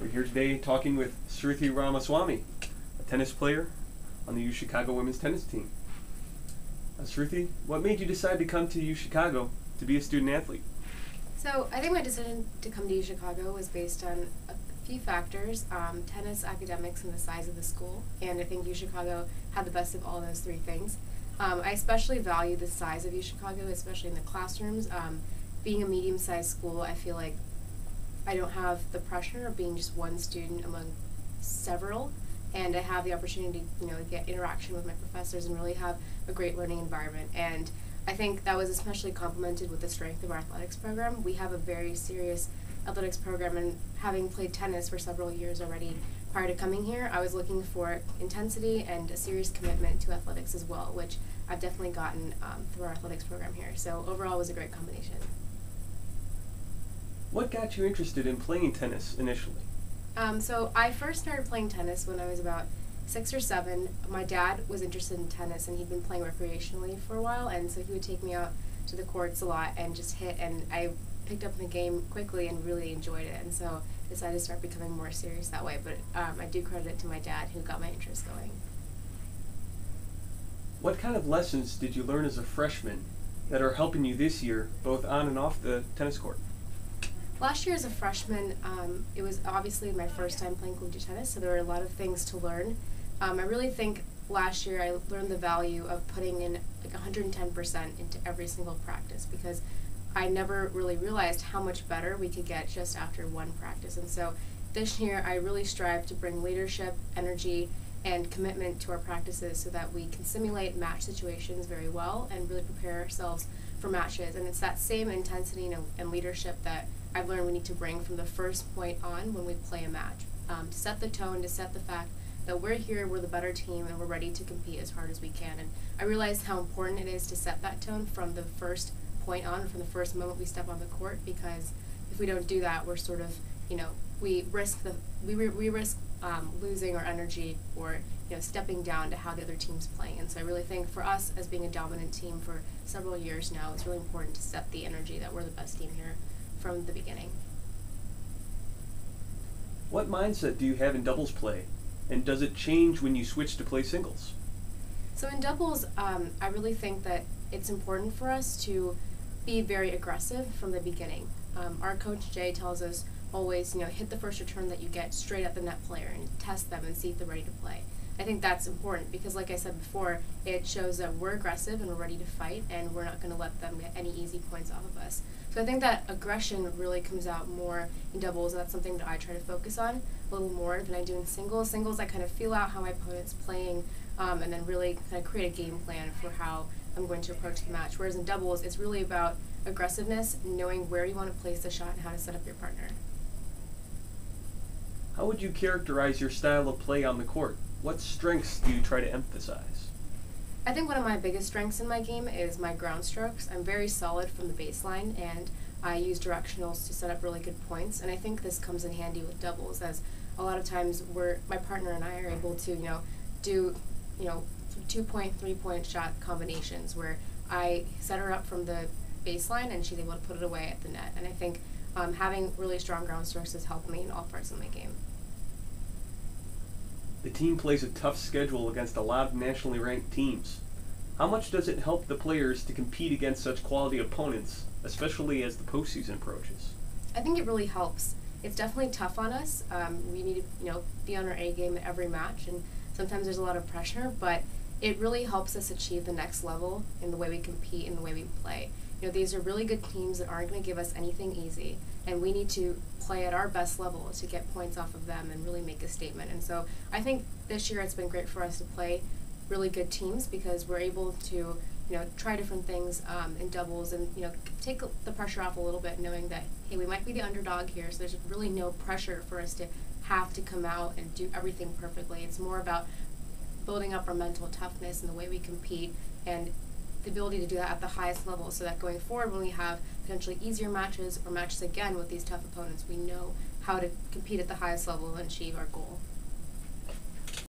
We're here today talking with Sruthi Ramaswami, a tennis player on the UChicago women's tennis team. Sruthi, what made you decide to come to UChicago to be a student athlete? So I think my decision to come to UChicago was based on a few factors, tennis, academics, and the size of the school. And I think UChicago had the best of all those three things. I especially value the size of UChicago, especially in the classrooms. Being a medium-sized school, I feel like I don't have the pressure of being just one student among several, and I have the opportunity to get interaction with my professors and really have a great learning environment. And I think that was especially complemented with the strength of our athletics program. We have a very serious athletics program, and having played tennis for several years already prior to coming here, I was looking for intensity and a serious commitment to athletics as well, which I've definitely gotten through our athletics program here. So overall, it was a great combination. What got you interested in playing tennis initially? So I first started playing tennis when I was about 6 or 7. My dad was interested in tennis, and he'd been playing recreationally for a while, and so he would take me out to the courts a lot and just hit, and I picked up the game quickly and really enjoyed it, and so decided to start becoming more serious that way. But I do credit it to my dad, who got my interest going. What kind of lessons did you learn as a freshman that are helping you this year, both on and off the tennis court? Last year as a freshman, it was obviously my first time playing collegiate tennis, so there were a lot of things to learn. I really think last year I learned the value of putting in like 110% into every single practice, because I never really realized how much better we could get just after one practice. And so this year I really strive to bring leadership, energy, and commitment to our practices so that we can simulate match situations very well and really prepare ourselves for matches. And it's that same intensity and leadership that I've learned we need to bring from the first point on when we play a match, to set the tone, to set the fact that we're here, we're the better team, and we're ready to compete as hard as we can. And I realized how important it is to set that tone from the first point on, from the first moment we step on the court, because if we don't do that, we're sort of, we risk losing our energy or stepping down to how the other team's playing. And so I really think for us, as being a dominant team for several years now, it's really important to set the energy that we're the best team here from the beginning. What mindset do you have in doubles play, and does it change when you switch to play singles? So in doubles, I really think that it's important for us to be very aggressive from the beginning. Our coach Jay tells us always, hit the first return that you get straight at the net player and test them and see if they're ready to play. I think that's important because, like I said before, it shows that we're aggressive and we're ready to fight, and we're not going to let them get any easy points off of us. So I think that aggression really comes out more in doubles, and that's something that I try to focus on a little more than I do in singles. Singles, I kind of feel out how my opponent's playing, and then really kind of create a game plan for how I'm going to approach the match. Whereas in doubles, it's really about aggressiveness, knowing where you want to place the shot and how to set up your partner. How would you characterize your style of play on the court? What strengths do you try to emphasize? I think one of my biggest strengths in my game is my ground strokes. I'm very solid from the baseline, and I use directionals to set up really good points. And I think this comes in handy with doubles, as a lot of times my partner and I are able to do 2-point, 3-point shot combinations where I set her up from the baseline and she's able to put it away at the net. And I think having really strong ground strokes has helped me in all parts of my game. The team plays a tough schedule against a lot of nationally ranked teams. How much does it help the players to compete against such quality opponents, especially as the postseason approaches? I think it really helps. It's definitely tough on us. We need to be on our A game at every match, and sometimes there's a lot of pressure, but it really helps us achieve the next level in the way we compete and the way we play. These are really good teams that aren't going to give us anything easy, and we need to play at our best level to get points off of them and really make a statement. And so I think this year it's been great for us to play really good teams, because we're able to try different things in doubles and take the pressure off a little bit, knowing that, hey, we might be the underdog here, so there's really no pressure for us to have to come out and do everything perfectly. It's more about building up our mental toughness and the way we compete, and the ability to do that at the highest level, so that going forward, when we have potentially easier matches or matches again with these tough opponents, we know how to compete at the highest level and achieve our goal.